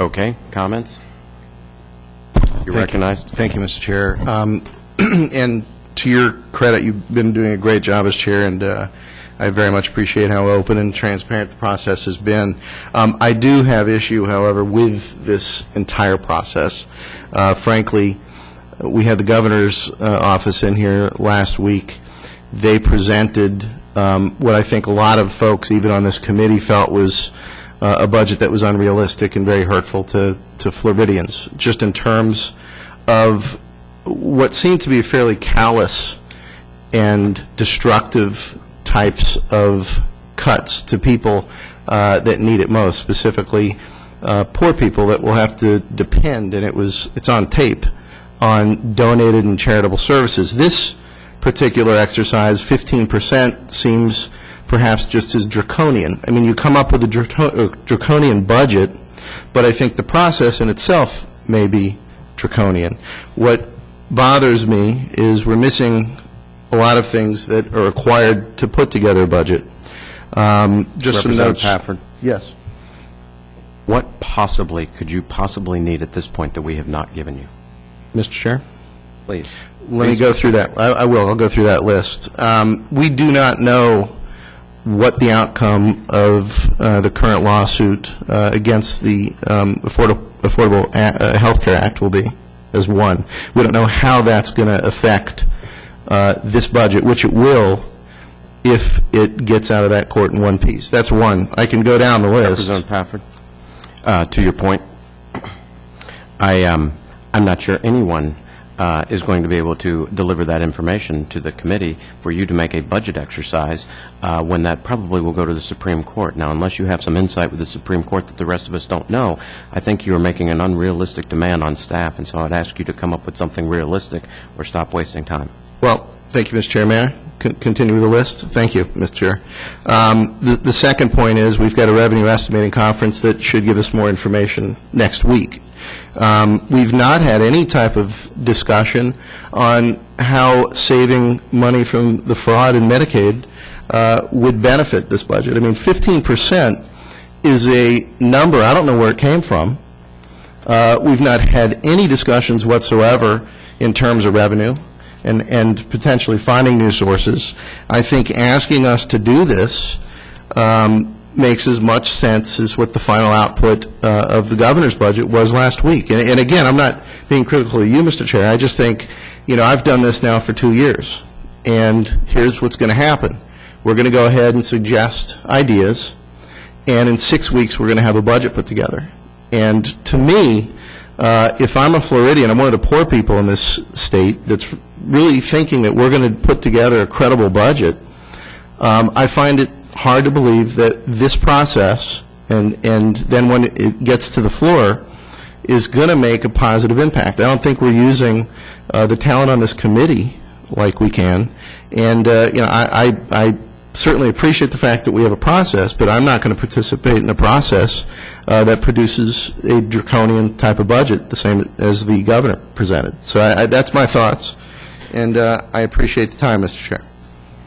Okay. Comments? You're recognized. Thank you, Mr. Chair. And to your credit, you've been doing a great job as chair, and I very much appreciate how open and transparent the process has been. I do have issue, however, with this entire process. Frankly, we had the governor's office in here last week. They presented what I think a lot of folks, even on this committee, felt was a budget that was unrealistic and very hurtful to Floridians, just in terms of what seemed to be fairly callous and destructive types of cuts to people that need it most, specifically poor people that will have to depend, and it's on tape, on donated and charitable services. This particular exercise, 15%, seems perhaps just as draconian. I mean, you come up with a draconian budget, but I think the process in itself may be draconian. What bothers me is we're missing a lot of things that are required to put together a budget. Just some notes. Pafford. Yes. What could you possibly need at this point that we have not given you? Mr. Chair? Please. Let me go through that. I will. I'll go through that list. We do not know what the outcome of the current lawsuit against the Affordable Health Care Act will be, as one. We don't know how that's going to affect this budget, which it will if it gets out of that court in one piece. That's one. I can go down the list. Representative Pafford, to your point, I'm not sure anyone is going to be able to deliver that information to the committee for you to make a budget exercise when that probably will go to the Supreme Court. Now, unless you have some insight with the Supreme Court that the rest of us don't know, I think you are making an unrealistic demand on staff, and so I'd ask you to come up with something realistic or stop wasting time. Well, thank you, Mr. Chair. May I continue with the list? Thank you, Mr. Chair. The second point is we've got a revenue estimating conference that should give us more information next week. We've not had any type of discussion on how saving money from the fraud in Medicaid would benefit this budget. I mean, 15% is a number, I don't know where it came from. We've not had any discussions whatsoever in terms of revenue and potentially finding new sources. I think asking us to do this makes as much sense as what the final output of the governor's budget was last week. And again, I'm not being critical of you, Mr. Chair. I just think, you know, I've done this now for 2 years, and here's what's going to happen. We're going to go ahead and suggest ideas, and in 6 weeks we're going to have a budget put together. And to me, if I'm a Floridian, I'm one of the poor people in this state that's really thinking that we're going to put together a credible budget, I find it hard to believe that this process, and then when it gets to the floor, is going to make a positive impact. I don't think we're using the talent on this committee like we can. And you know, I certainly appreciate the fact that we have a process, but I'm not going to participate in a process that produces a draconian type of budget, the same as the governor presented. So that's my thoughts, and I appreciate the time, Mr. Chair.